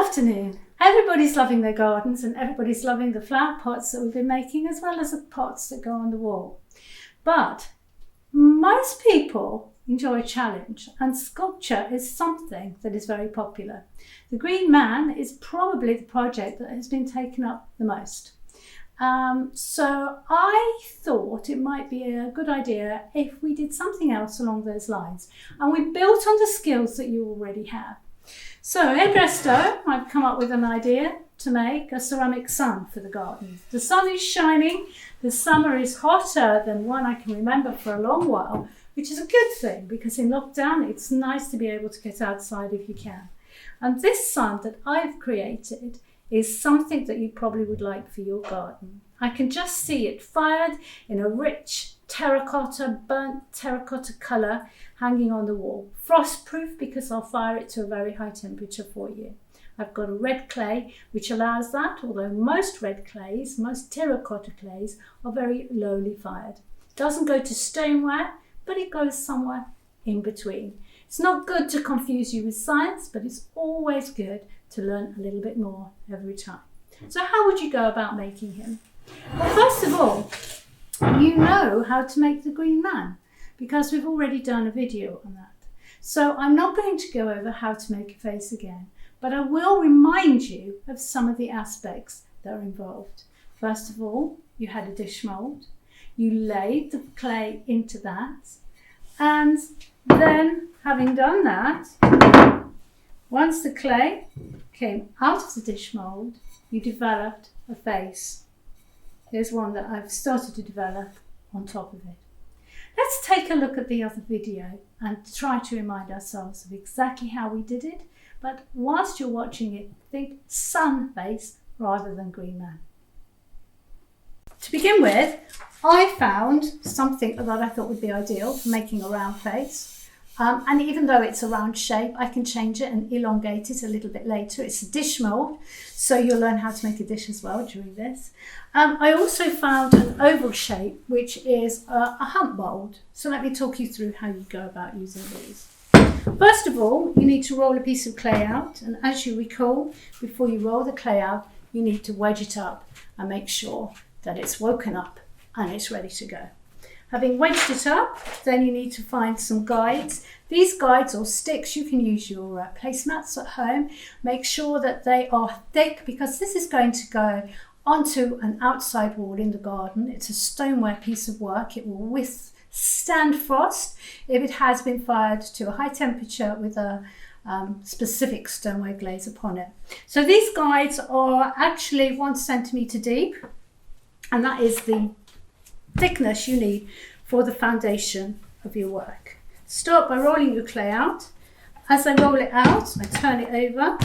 afternoon. Everybody's loving their gardens and everybody's loving the flower pots that we've been making, as well as the pots that go on the wall. But most people enjoy a challenge, and sculpture is something that is very popular. The Green Man is probably the project that has been taken up the most. So I thought it might be a good idea if we did something else along those lines, and we built on the skills that you already have. So hey presto, I've come up with an idea to make a ceramic sun for the garden. The sun is shining, the summer is hotter than one I can remember for a long while, which is a good thing because in lockdown it's nice to be able to get outside if you can. And this sun that I've created is something that you probably would like for your garden. I can just see it fired in a rich terracotta, burnt terracotta colour hanging on the wall. Frost-proof because I'll fire it to a very high temperature for you. I've got a red clay which allows that, although most red clays, most terracotta clays are very lowly fired. It doesn't go to stoneware, but it goes somewhere in between. It's not good to confuse you with science, but it's always good to learn a little bit more every time. So how would you go about making him? Well, first of all, you know how to make the Green Man because we've already done a video on that. So I'm not going to go over how to make a face again, but I will remind you of some of the aspects that are involved. First of all, you had a dish mould. You laid the clay into that, and then having done that, once the clay came out of the dish mould, you developed a face. Here's one that I've started to develop on top of it. Let's take a look at the other video and try to remind ourselves of exactly how we did it, but whilst you're watching it, think sun face rather than Green Man. To begin with, I found something that I thought would be ideal for making a round face. And even though it's a round shape, I can change it and elongate it a little bit later. It's a dish mould, so you'll learn how to make a dish as well during this. I also found an oval shape, which is a hump mould. So let me talk you through how you go about using these. First of all, you need to roll a piece of clay out. And as you recall, before you roll the clay out, you need to wedge it up and make sure that it's woken up and it's ready to go. Having wedged it up, then you need to find some guides. These guides or sticks, you can use your placemats at home. Make sure that they are thick because this is going to go onto an outside wall in the garden. It's a stoneware piece of work. It will withstand frost if it has been fired to a high temperature with a specific stoneware glaze upon it. So these guides are actually 1 centimetre deep, and that is the thickness you need for the foundation of your work. Start by rolling your clay out. As I roll it out, I turn it over.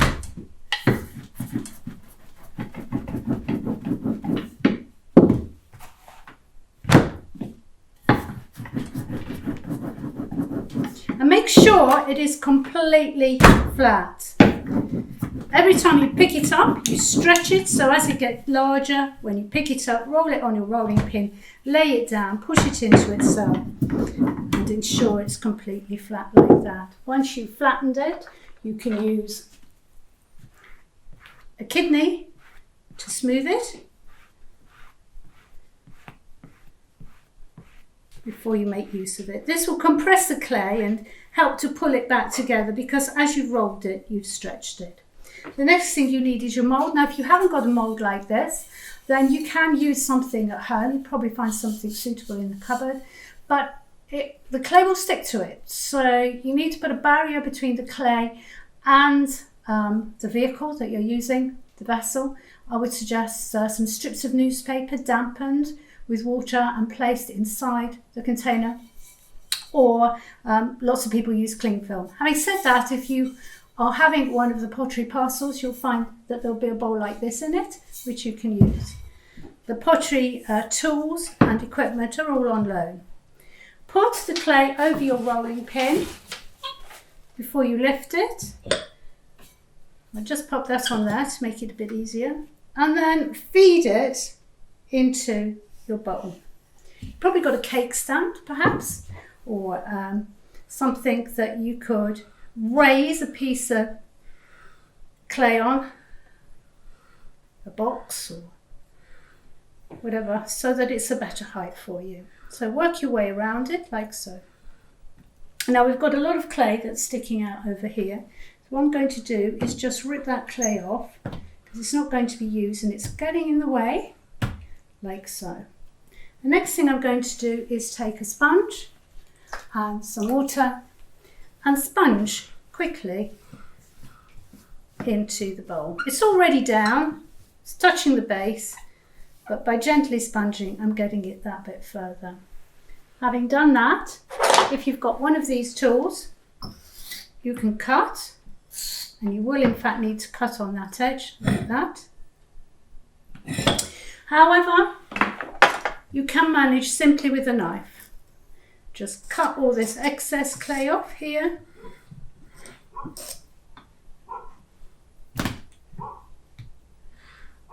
And make sure it is completely flat. Every time you pick it up, you stretch it, so as it gets larger, when you pick it up, roll it on your rolling pin, lay it down, push it into itself, and ensure it's completely flat like that. Once you've flattened it, you can use a kidney to smooth it before you make use of it. This will compress the clay and help to pull it back together because as you've rolled it, you've stretched it. The next thing you need is your mould. Now, if you haven't got a mould like this, then you can use something at home. You'll probably find something suitable in the cupboard, but the clay will stick to it. So you need to put a barrier between the clay and the vehicle that you're using, the vessel. I would suggest some strips of newspaper dampened with water and placed inside the container, or lots of people use cling film. Having said that, if you are having one of the pottery parcels, you'll find that there'll be a bowl like this in it, which you can use. The pottery tools and equipment are all on loan. Put the clay over your rolling pin before you lift it. I'll just pop that on there to make it a bit easier. And then feed it into your bowl. You've probably got a cake stand, perhaps, or something that you could raise a piece of clay on a box or whatever so that it's a better height for you. So work your way around it like so. Now we've got a lot of clay that's sticking out over here. So what I'm going to do is just rip that clay off because it's not going to be used and it's getting in the way like so. The next thing I'm going to do is take a sponge and some water and sponge quickly into the bowl. It's already down, it's touching the base, but by gently sponging I'm getting it that bit further. Having done that, if you've got one of these tools, you can cut, and you will in fact need to cut on that edge like that. However, you can manage simply with a knife. Just cut all this excess clay off here.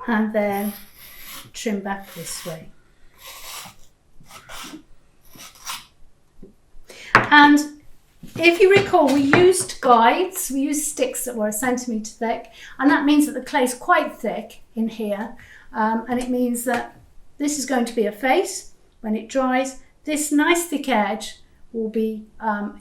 And then trim back this way. And if you recall, we used guides, we used sticks that were 1 centimetre thick, and that means that the clay is quite thick in here, and it means that this is going to be a face. When it dries, this nice thick edge will be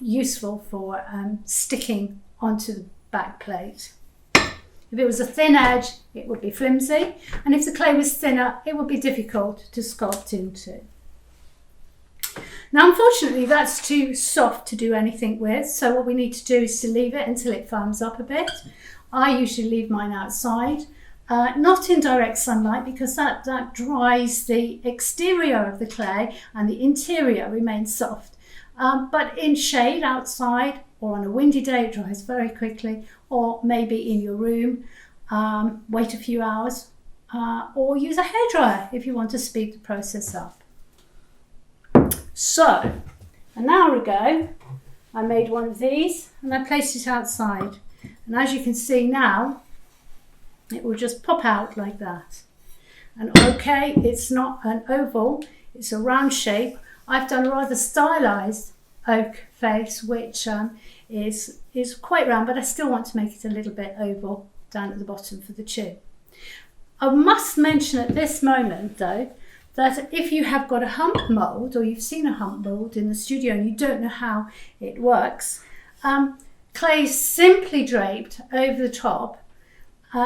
useful for sticking onto the back plate. If it was a thin edge, it would be flimsy, and if the clay was thinner, it would be difficult to sculpt into. Now, unfortunately, that's too soft to do anything with, so what we need to do is to leave it until it firms up a bit. I usually leave mine outside, not in direct sunlight, because that dries the exterior of the clay and the interior remains soft. But in shade outside or on a windy day, it dries very quickly, or maybe in your room, wait a few hours, or use a hairdryer if you want to speed the process up. So, an hour ago, I made one of these and I placed it outside. And as you can see now, it will just pop out like that. And okay, it's not an oval, it's a round shape. I've done a rather stylized oak face, which is quite round, but I still want to make it a little bit oval down at the bottom for the chin. I must mention at this moment, though, that if you have got a hump mould, or you've seen a hump mould in the studio and you don't know how it works, clay is simply draped over the top,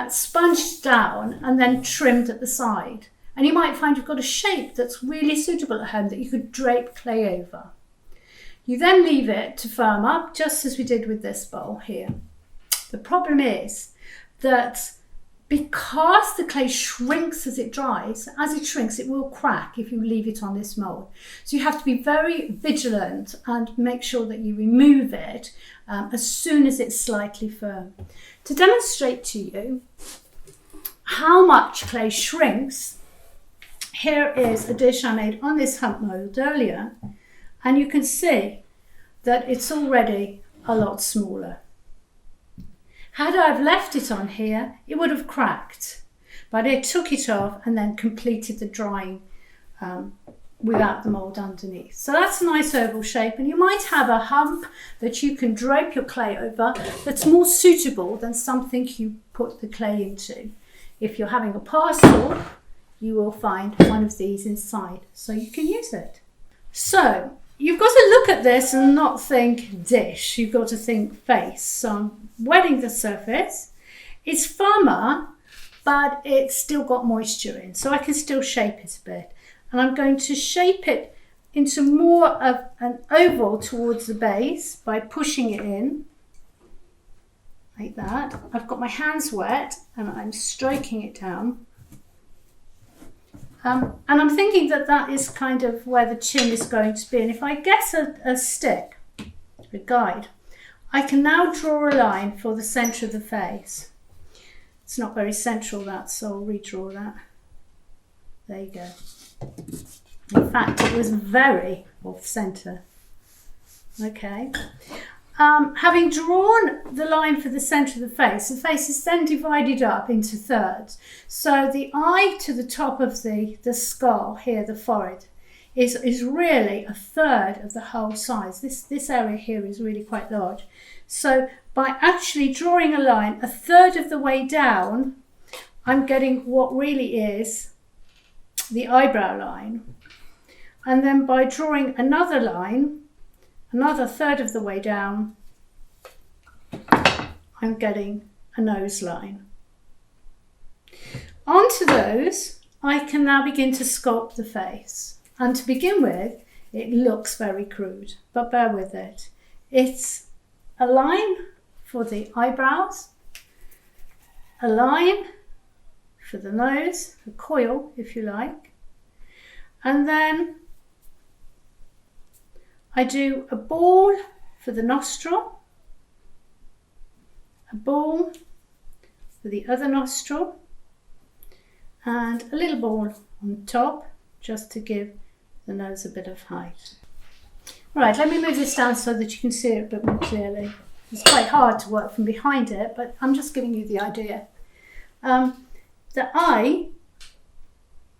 sponged down and then trimmed at the side. And you might find you've got a shape that's really suitable at home that you could drape clay over. You then leave it to firm up, just as we did with this bowl here. The problem is that because the clay shrinks as it dries, as it shrinks, it will crack if you leave it on this mould. So you have to be very vigilant and make sure that you remove it as soon as it's slightly firm. To demonstrate to you how much clay shrinks, here is a dish I made on this hump mould earlier, and you can see that it's already a lot smaller. Had I have left it on here, it would have cracked, but I took it off and then completed the drying without the mould underneath. So that's a nice oval shape, and you might have a hump that you can drape your clay over that's more suitable than something you put the clay into. If you're having a parcel, you will find one of these inside, so you can use it. So you've got to look at this and not think dish, you've got to think face. So I'm wetting the surface. It's firmer, but it's still got moisture in, so I can still shape it a bit. And I'm going to shape it into more of an oval towards the base by pushing it in, like that. I've got my hands wet and I'm stroking it down. And I'm thinking that that is kind of where the chin is going to be. And if I get a stick, a guide, I can now draw a line for the centre of the face. It's not very central, that, so I'll redraw that. There you go. In fact, it was very off centre. Okay. Having drawn the line for the centre of the face is then divided up into thirds. So the eye to the top of the skull here, the forehead, is really a third of the whole size. This area here is really quite large. So by actually drawing a line a third of the way down, I'm getting what really is the eyebrow line. And then by drawing another line, another third of the way down, I'm getting a nose line. Onto those, I can now begin to sculpt the face. And to begin with, it looks very crude, but bear with it. It's a line for the eyebrows, a line for the nose, a coil if you like, and then I do a ball for the nostril, a ball for the other nostril, and a little ball on top just to give the nose a bit of height. Right, let me move this down so that you can see it a bit more clearly. It's quite hard to work from behind it, but I'm just giving you the idea. The eye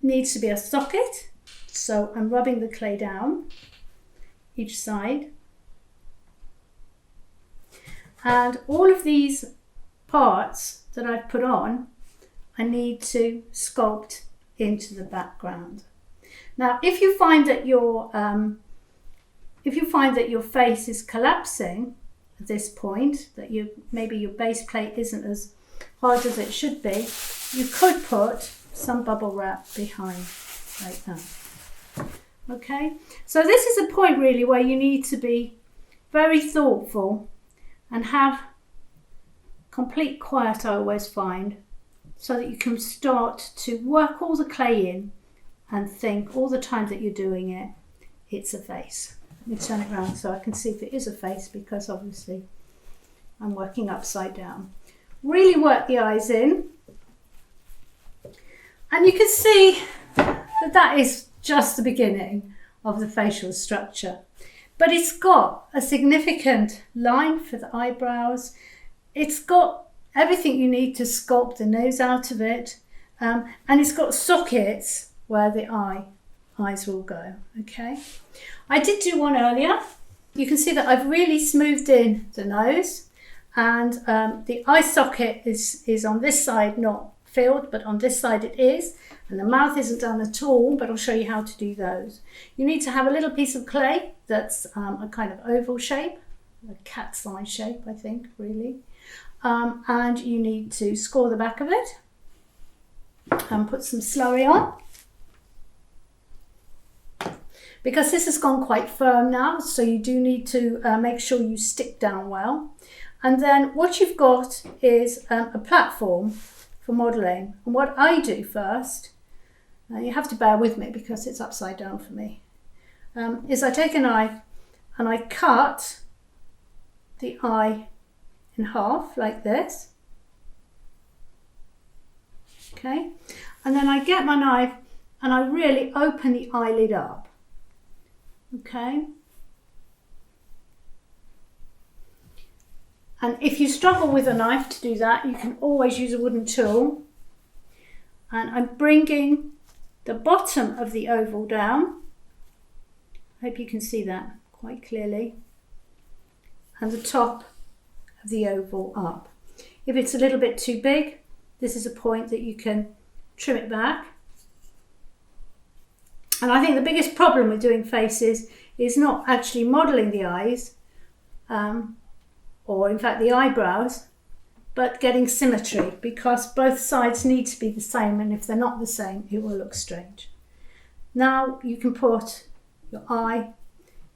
needs to be a socket, so I'm rubbing the clay down each side. And all of these parts that I've put on, I need to sculpt into the background. Now, if you find that your face is collapsing at this point, that maybe your base plate isn't as hard as it should be, you could put some bubble wrap behind like that. Okay, so this is a point really where you need to be very thoughtful and have complete quiet, I always find, so that you can start to work all the clay in and think all the time that you're doing it, it's a face. Let me turn it around so I can see if it is a face, because obviously I'm working upside down. Really work the eyes in. And you can see that that is just the beginning of the facial structure. But it's got a significant line for the eyebrows. It's got everything you need to sculpt the nose out of it. And it's got sockets where the eyes will go, okay? I did do one earlier. You can see that I've really smoothed in the nose, and the eye socket is on this side not filled, but on this side it is, and the mouth isn't done at all, but I'll show you how to do those. You need to have a little piece of clay that's a kind of oval shape, a cat's eye shape, I think, really. And you need to score the back of it and put some slurry on, because this has gone quite firm now, so you do need to make sure you stick down well. And then what you've got is a platform for modelling. And what I do first, you have to bear with me because it's upside down for me, is I take a knife and I cut the eye in half like this. Okay, and then I get my knife and I really open the eyelid up. Okay, and if you struggle with a knife to do that, you can always use a wooden tool. And I'm bringing the bottom of the oval down. I hope you can see that quite clearly. And the top of the oval up. If it's a little bit too big, this is a point that you can trim it back. And I think the biggest problem with doing faces is not actually modelling the eyes, or in fact the eyebrows, but getting symmetry, because both sides need to be the same, and if they're not the same, it will look strange. Now you can put your eye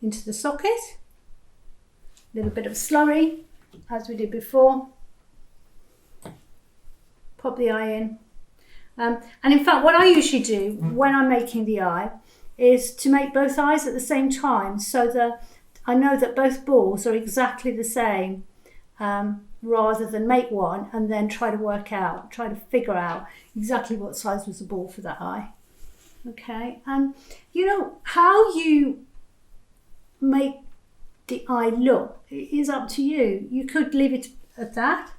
into the socket, a little bit of slurry, as we did before, pop the eye in. And in fact, what I usually do when I'm making the eye is to make both eyes at the same time, so that I know that both balls are exactly the same, rather than make one and then try to figure out exactly what size was the ball for that eye. Okay, and you know, how you make the eye look is up to you. You could leave it at that,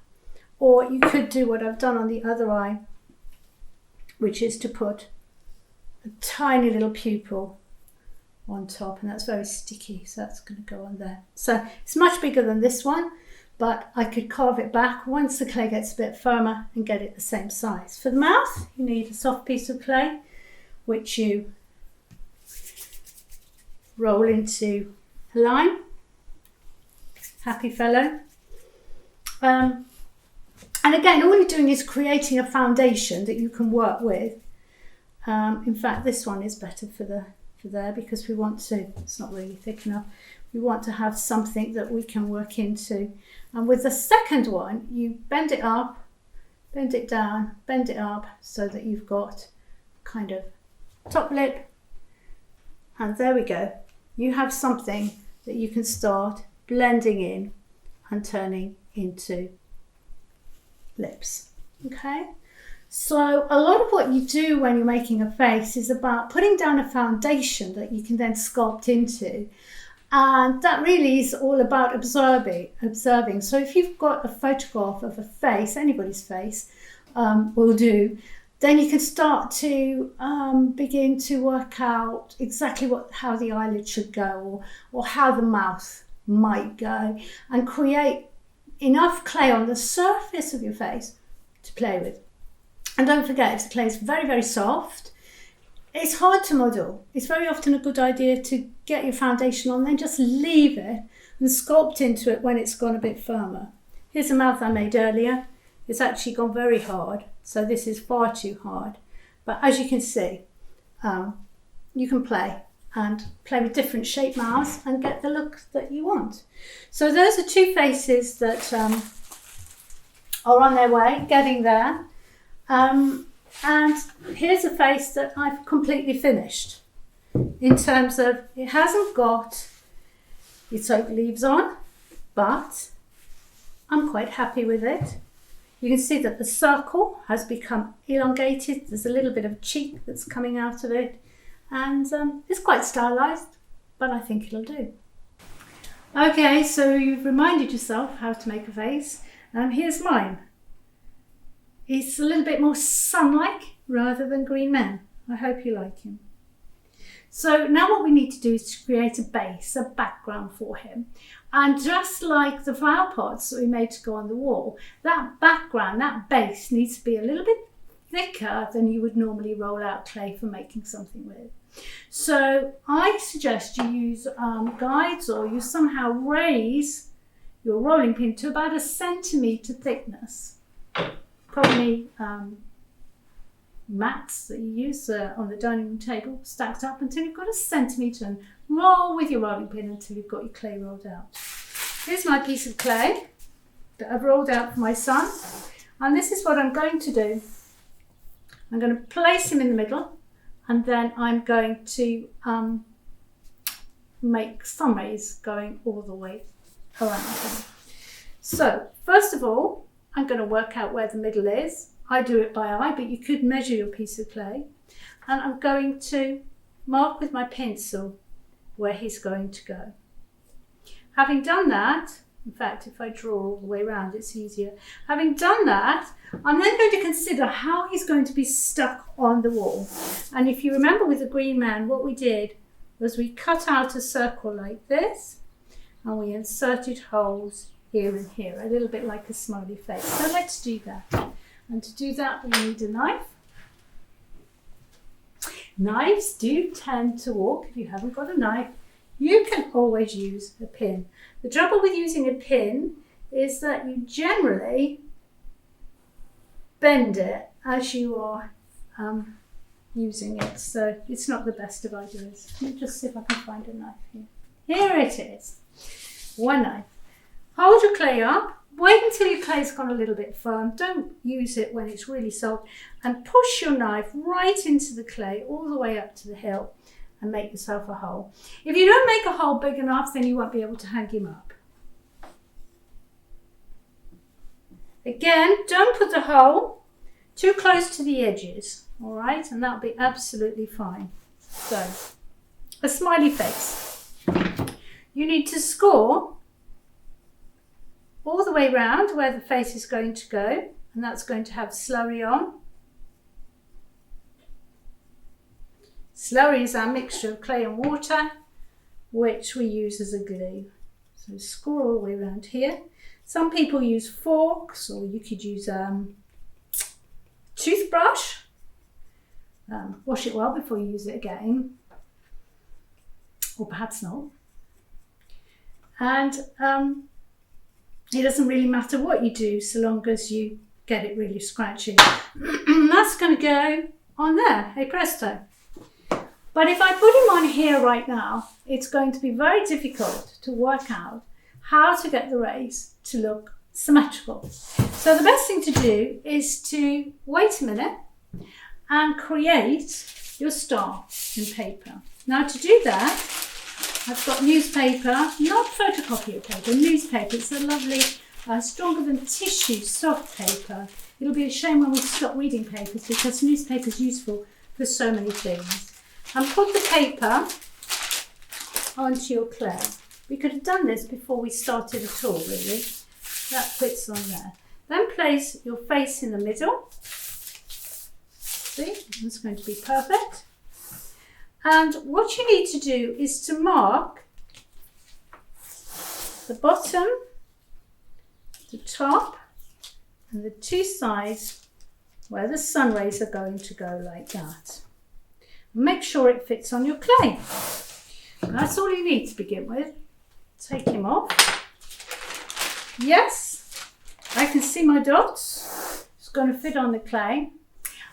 or you could do what I've done on the other eye, which is to put a tiny little pupil on top, and that's very sticky, so that's going to go on there. So it's much bigger than this one, but I could carve it back once the clay gets a bit firmer and get it the same size. For the mouth, you need a soft piece of clay, which you roll into a line. Happy fellow. And again, all you're doing is creating a foundation that you can work with. In fact, this one is better for there, because we want to, it's not really thick enough, we want to have something that we can work into. And with the second one, you bend it up, bend it down, bend it up, so that you've got kind of top lip. And there we go. You have something that you can start blending in and turning into lips. Okay? So a lot of what you do when you're making a face is about putting down a foundation that you can then sculpt into. And that really is all about observing. So if you've got a photograph of a face, anybody's face will do, then you can start to begin to work out exactly how the eyelid should go, or how the mouth might go, and create enough clay on the surface of your face to play with. And don't forget, if the clay is very, very soft, it's hard to model. It's very often a good idea to get your foundation on, then just leave it and sculpt into it when it's gone a bit firmer. Here's a mouth I made earlier. It's actually gone very hard, so this is far too hard. But as you can see, you can play with different shaped mouths and get the look that you want. So those are two faces that are on their way, getting there. And here's a face that I've completely finished, in terms of it hasn't got its oak leaves on, but I'm quite happy with it. You can see that the circle has become elongated. There's a little bit of cheek that's coming out of it, and it's quite stylized, but I think it'll do. Okay, so you've reminded yourself how to make a face. Here's mine. It's a little bit more sun-like rather than green men. I hope you like him. So now what we need to do is to create a base, a background for him. And just like the flower pots that we made to go on the wall, that background, that base needs to be a little bit thicker than you would normally roll out clay for making something with. So I suggest you use guides, or you somehow raise your rolling pin to about 1 centimetre thickness. Probably mats that you use on the dining room table, stacked up until you've got 1 centimetre, and roll with your rolling pin until you've got your clay rolled out. Here's my piece of clay that I've rolled out for my son, and this is what I'm going to do. I'm going to place him in the middle, and then I'm going to make sun rays going all the way around him. So first of all, I'm going to work out where the middle is. I do it by eye, but you could measure your piece of clay. And I'm going to mark with my pencil where he's going to go. Having done that, in fact, if I draw all the way around, it's easier. Having done that, I'm then going to consider how he's going to be stuck on the wall. And if you remember with the green man, what we did was we cut out a circle like this, and we inserted holes here and here, a little bit like a smiley face. So let's do that. And to do that, we need a knife. Knives do tend to walk. If you haven't got a knife, you can always use a pin. The trouble with using a pin is that you generally bend it as you are using it. So it's not the best of ideas. Let me just see if I can find a knife here. Here it is. One knife. Hold your clay up, wait until your clay's gone a little bit firm, don't use it when it's really soft, and push your knife right into the clay all the way up to the hilt and make yourself a hole. If you don't make a hole big enough, then you won't be able to hang him up. Again, don't put the hole too close to the edges, all right, and that'll be absolutely fine. So, a smiley face. You need to score all the way round where the face is going to go, and that's going to have slurry on. Slurry is our mixture of clay and water, which we use as a glue. So score all the way around here. Some people use forks, or you could use toothbrush. Wash it well before you use it again, or perhaps not. And it doesn't really matter what you do so long as you get it really scratchy. That's going to go on there, hey presto. But if I put him on here right now, it's going to be very difficult to work out how to get the rays to look symmetrical. So the best thing to do is to wait a minute and create your star in paper. Now to do that, I've got newspaper, not photocopier paper, newspaper. It's a lovely, stronger than tissue, soft paper. It'll be a shame when we stop reading papers because newspaper is useful for so many things. And put the paper onto your clay. We could have done this before we started at all, really. That fits on there. Then place your face in the middle. See, that's going to be perfect. And what you need to do is to mark the bottom, the top, and the two sides where the sun rays are going to go like that. Make sure it fits on your clay. That's all you need to begin with. Take him off. Yes, I can see my dots. It's going to fit on the clay.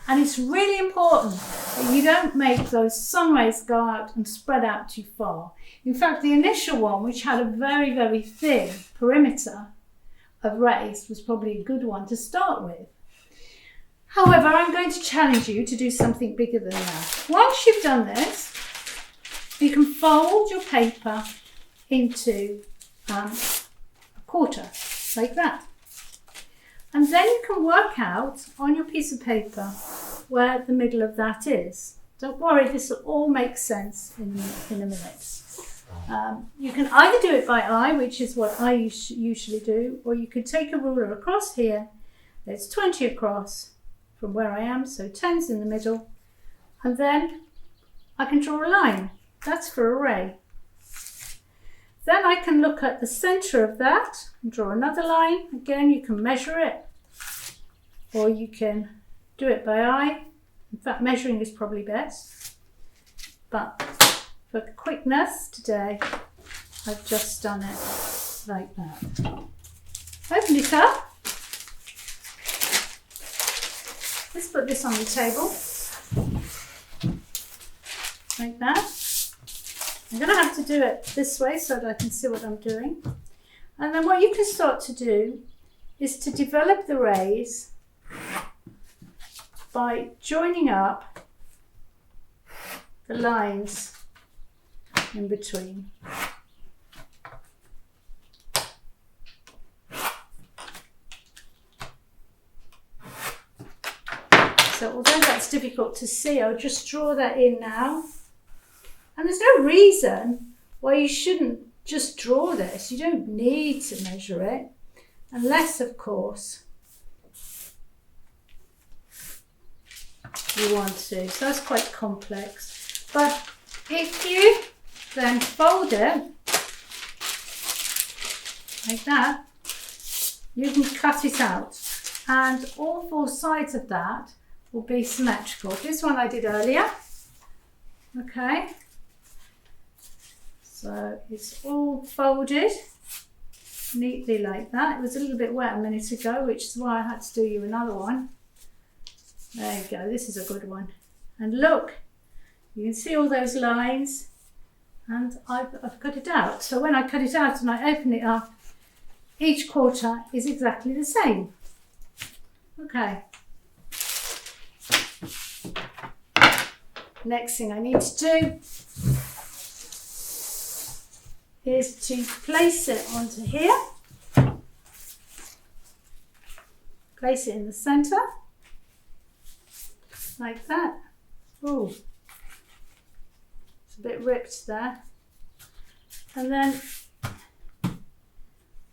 And it's really important that you don't make those sun rays go out and spread out too far. In fact, the initial one, which had a very, very thin perimeter of rays, was probably a good one to start with. However, I'm going to challenge you to do something bigger than that. Once you've done this, you can fold your paper into a quarter, like that. And then you can work out on your piece of paper where the middle of that is. Don't worry, this will all make sense in a minute. You can either do it by eye, which is what I usually do, or you could take a ruler across here. There's 20 across from where I am, so 10's in the middle. And then I can draw a line. That's for a ray. Then I can look at the centre of that and draw another line. Again, you can measure it, or you can do it by eye. In fact, measuring is probably best. But for quickness today, I've just done it like that. Open it up. Let's put this on the table. Like that. I'm going to have to do it this way so that I can see what I'm doing. And then what you can start to do is to develop the rays by joining up the lines in between. So although that's difficult to see, I'll just draw that in now. And there's no reason why you shouldn't just draw this. You don't need to measure it, unless, of course, you want to. So that's quite complex. But if you then fold it like that, you can cut it out. And all four sides of that will be symmetrical. This one I did earlier. Okay. So it's all folded neatly like that. It was a little bit wet a minute ago, which is why I had to do you another one. There you go, this is a good one. And look, you can see all those lines, and I've cut it out. So when I cut it out and I open it up, each quarter is exactly the same. Okay. Next thing I need to do is to place it onto here. Place it in the centre, like that. Oh, it's a bit ripped there. And then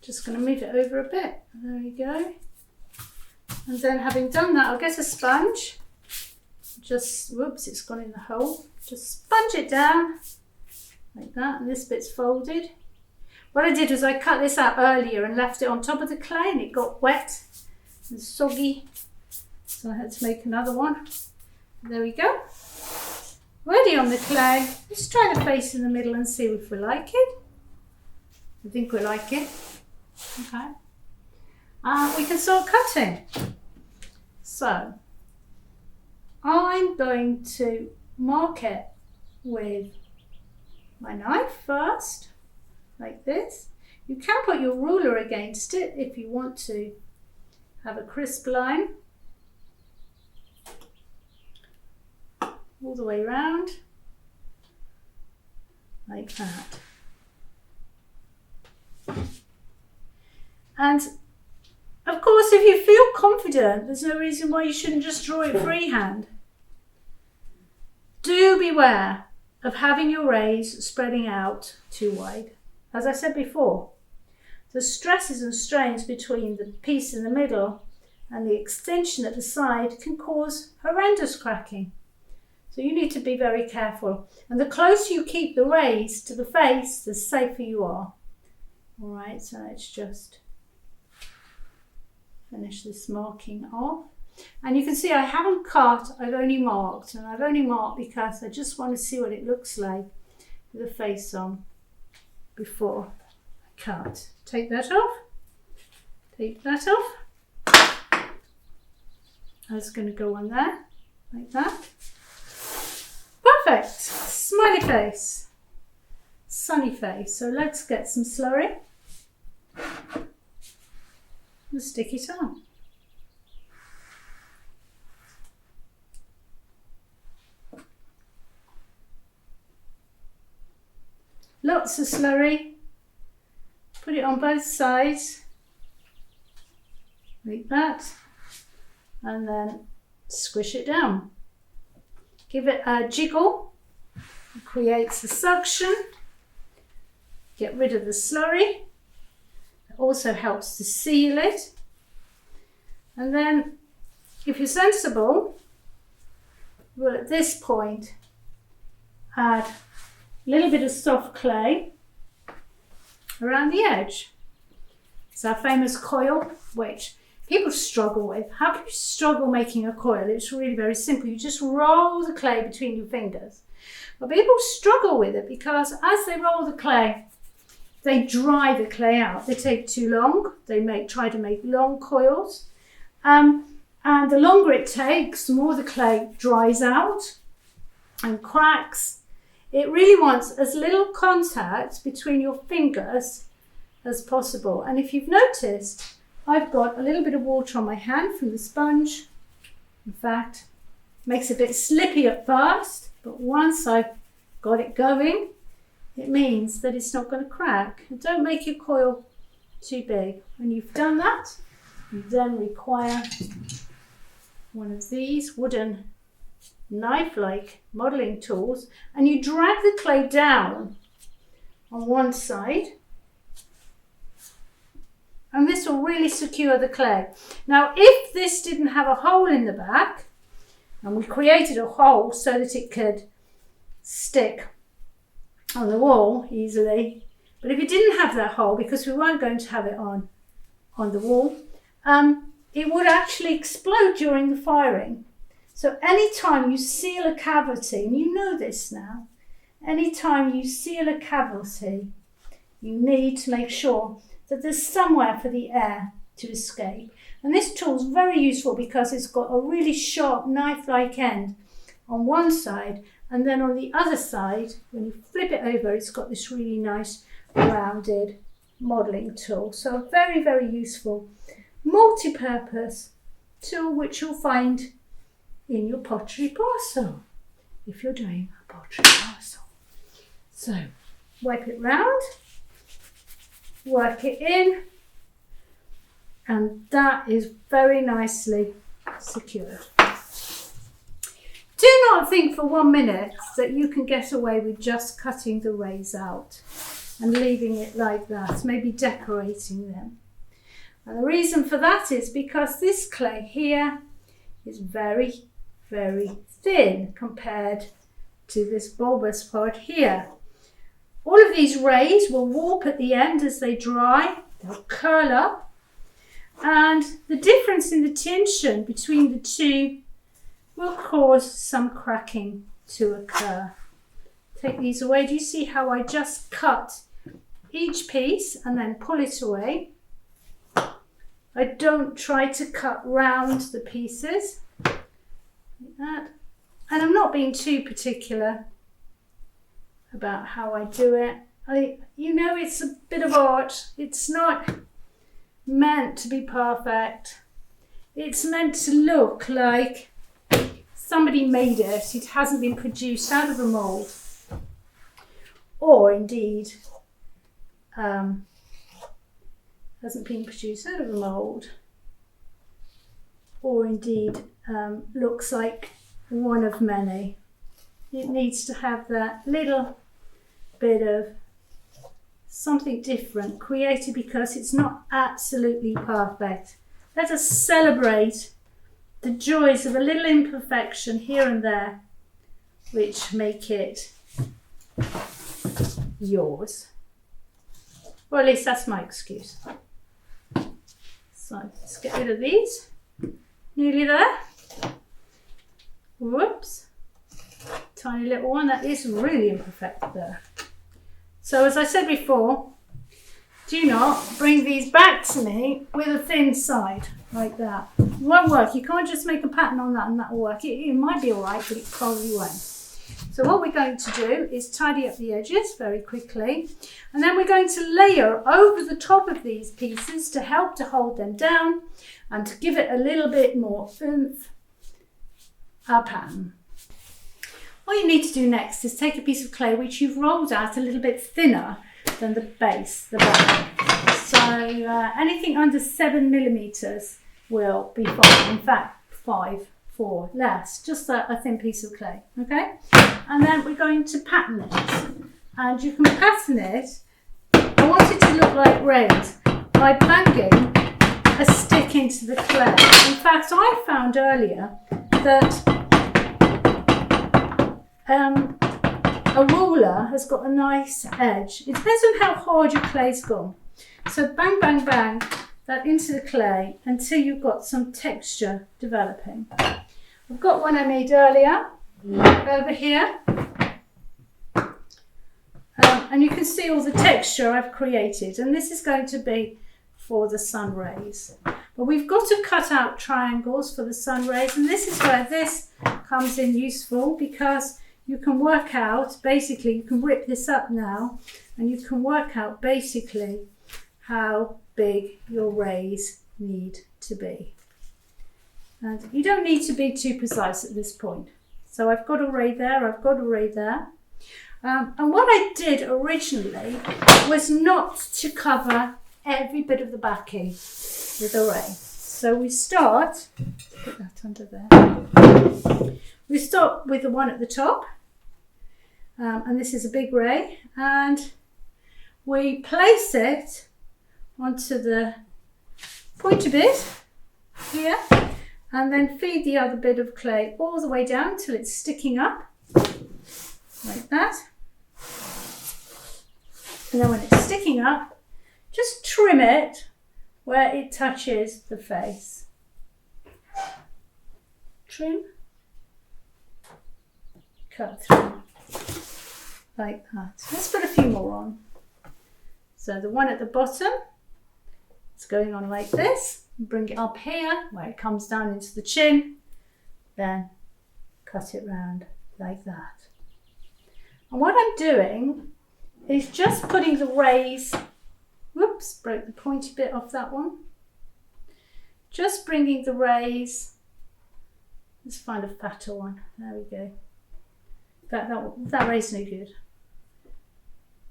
just going to move it over a bit. There we go. And then having done that, I'll get a sponge. Just, whoops, it's gone in the hole. Just sponge it down like that, and this bit's folded. What I did was I cut this out earlier and left it on top of the clay, and it got wet and soggy. So I had to make another one. There we go. Ready on the clay. Let's try the face in the middle and see if we like it. I think we like it. Okay. We can start cutting. So I'm going to mark it with my knife first, like this. You can put your ruler against it if you want to have a crisp line. All the way around, like that. And of course, if you feel confident, there's no reason why you shouldn't just draw it freehand. Do beware of having your rays spreading out too wide. As I said before, the stresses and strains between the piece in the middle and the extension at the side can cause horrendous cracking. So you need to be very careful. And the closer you keep the rays to the face, the safer you are. All right, so let's just finish this marking off. And you can see I haven't cut, I've only marked. And I've only marked because I just want to see what it looks like with the face on before I cut. Take that off. Take that off. That's going to go on there, like that. Perfect. Smiley face. Sunny face. So let's get some slurry and stick it on. Lots of slurry. Put it on both sides, like that, and then squish it down. Give it a jiggle, it creates a suction, get rid of the slurry, it also helps to seal it. And then, if you're sensible, we'll at this point add a little bit of soft clay around the edge. It's our famous coil, which people struggle with. How can you struggle making a coil? It's really very simple. You just roll the clay between your fingers. But people struggle with it because as they roll the clay, they dry the clay out. They take too long. They try to make long coils. And the longer it takes, the more the clay dries out and cracks. It really wants as little contact between your fingers as possible. And if you've noticed, I've got a little bit of water on my hand from the sponge. In fact, makes it a bit slippy at first, but once I've got it going, it means that it's not going to crack. And don't make your coil too big. When you've done that, you then require one of these wooden knife-like modelling tools, and you drag the clay down on one side, and this will really secure the clay. Now, if this didn't have a hole in the back, and we created a hole so that it could stick on the wall easily, but if it didn't have that hole, because we weren't going to have it on the wall, it would actually explode during the firing. So anytime you seal a cavity, and you know this now, anytime you seal a cavity, you need to make sure that there's somewhere for the air to escape. And this tool is very useful because it's got a really sharp knife-like end on one side, and then on the other side, when you flip it over, it's got this really nice rounded modelling tool. So a very, very useful multi-purpose tool which you'll find in your pottery parcel if you're doing a pottery parcel. So wipe it round, work it in, and that is very nicely secured. Do not think for 1 minute that you can get away with just cutting the rays out and leaving it like that, maybe decorating them. And the reason for that is because this clay here is very, very thin compared to this bulbous part here. All of these rays will warp at the end as they dry. They'll curl up. And the difference in the tension between the two will cause some cracking to occur. Take these away. Do you see how I just cut each piece and then pull it away? I don't try to cut round the pieces like that. And I'm not being too particular about how I do it. It's a bit of art. It's not meant to be perfect. It's meant to look like somebody made it. It hasn't been produced out of a mould. Or indeed, hasn't been produced out of a mould. Or indeed, looks like one of many. It needs to have that little bit of something different created because it's not absolutely perfect. Let us celebrate the joys of a little imperfection here and there, which make it yours. Or at least that's my excuse. So let's get rid of these. Nearly there. Whoops. Tiny little one. That is really imperfect there. So as I said before, do not bring these back to me with a thin side like that. It won't work. You can't just make a pattern on that and that will work. It might be all right, but it probably won't. So what we're going to do is tidy up the edges very quickly, and then we're going to layer over the top of these pieces to help to hold them down and to give it a little bit more oomph, our pattern. What you need to do next is take a piece of clay which you've rolled out a little bit thinner than the base, the back. So anything under 7mm will be fine. In fact, 4 less, just a thin piece of clay, okay? And then we're going to pattern it. And you can pattern it, I want it to look like rays, by banging a stick into the clay. In fact, I found earlier that a ruler has got a nice edge. It depends on how hard your clay's gone. So bang, bang, bang that into the clay until you've got some texture developing. I've got one I made earlier over here. And you can see all the texture I've created. And this is going to be for the sun rays. But we've got to cut out triangles for the sun rays. And this is where this comes in useful, because you can work out, basically, you can rip this up now, and you can work out basically how big your rays need to be. And you don't need to be too precise at this point. So I've got a ray there, I've got a ray there. And what I did originally was not to cover every bit of the backing with a ray. So we start, put that under there. We start with the one at the top, and this is a big ray, and we place it onto the pointy bit here, and then feed the other bit of clay all the way down till it's sticking up, like that. And then when it's sticking up, just trim it where it touches the face. Trim, cut through, like that. Let's put a few more on. So the one at the bottom, it's going on like this. Bring it up here where it comes down into the chin, then cut it round like that. And what I'm doing is just putting the rays, whoops, broke the pointy bit off that one. Just bringing the rays, let's find a fatter one, there we go. That ray's no good.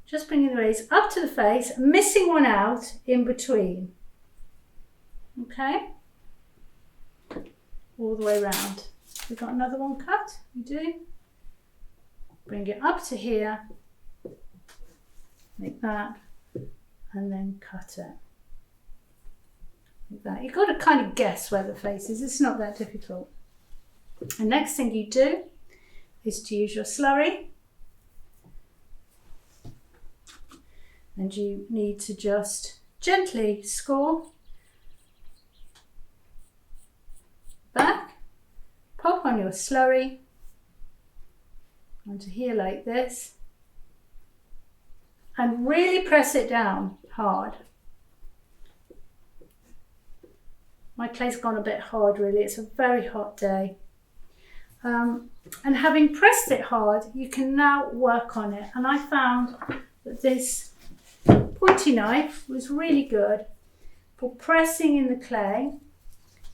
Just bringing the rays up to the face, missing one out in between. Okay? All the way around. We've got another one cut, we do. Bring it up to here, like that, and then cut it. Like that. You've got to kind of guess where the face is, it's not that difficult. The next thing you do is to use your slurry and you need to just gently score back, pop on your slurry onto here like this, and really press it down hard. My clay's gone a bit hard really, it's a very hot day. And having pressed it hard, you can now work on it. And I found that this pointy knife was really good for pressing in the clay.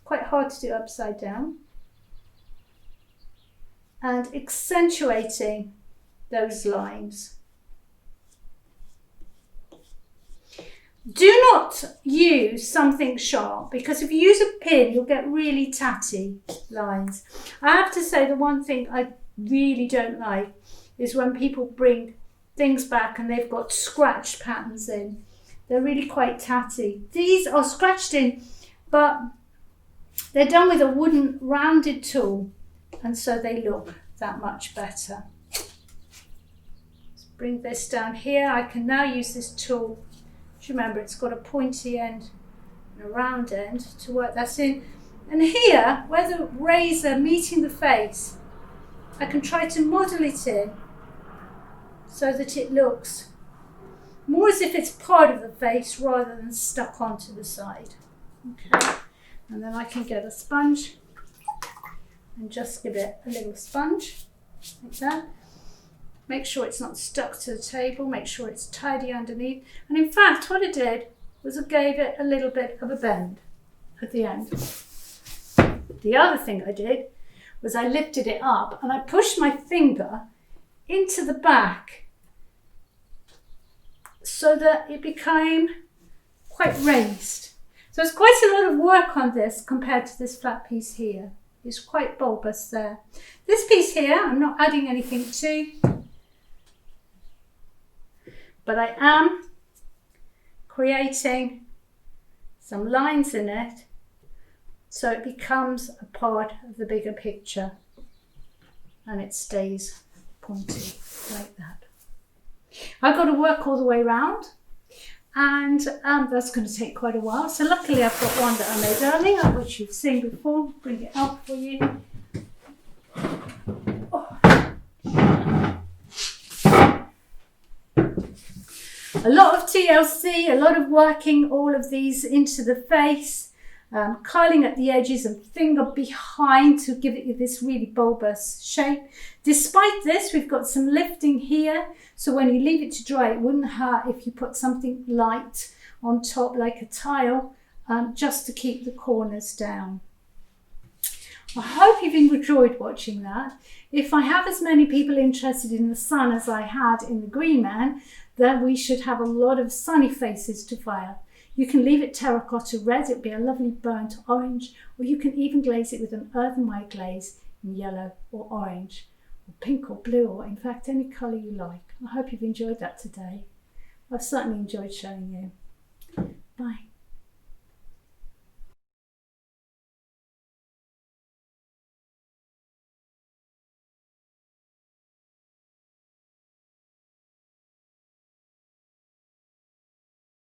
Quite hard to do upside down. And accentuating those lines. Do not use something sharp, because if you use a pin, you'll get really tatty lines. I have to say, the one thing I really don't like is when people bring things back and they've got scratched patterns in. They're really quite tatty. These are scratched in, but they're done with a wooden rounded tool, and so they look that much better. Let's bring this down here. I can now use this tool. Remember, it's got a pointy end and a round end to work that in. And here, where the razor meeting the face, I can try to model it in so that it looks more as if it's part of the face rather than stuck onto the side. Okay, and then I can get a sponge and just give it a little sponge like that. Make sure it's not stuck to the table, make sure it's tidy underneath. And in fact, what I did was I gave it a little bit of a bend at the end. The other thing I did was I lifted it up and I pushed my finger into the back so that it became quite raised. So it's quite a lot of work on this compared to this flat piece here. It's quite bulbous there. This piece here, I'm not adding anything to, but I am creating some lines in it so it becomes a part of the bigger picture and it stays pointy like that. I've got to work all the way around, and that's going to take quite a while. So luckily I've got one that I made earlier, which you've seen before. Bring it up for you. A lot of TLC, a lot of working all of these into the face, curling at the edges and finger behind to give it this really bulbous shape. Despite this, we've got some lifting here, so when you leave it to dry, it wouldn't hurt if you put something light on top like a tile, just to keep the corners down. I hope you've enjoyed watching that. If I have as many people interested in the sun as I had in the Green Man, then we should have a lot of sunny faces to fire. You can leave it terracotta red, it'll be a lovely burnt orange, or you can even glaze it with an earthenware glaze in yellow or orange, or pink or blue, or in fact any colour you like. I hope you've enjoyed that today. I've certainly enjoyed showing you. Bye.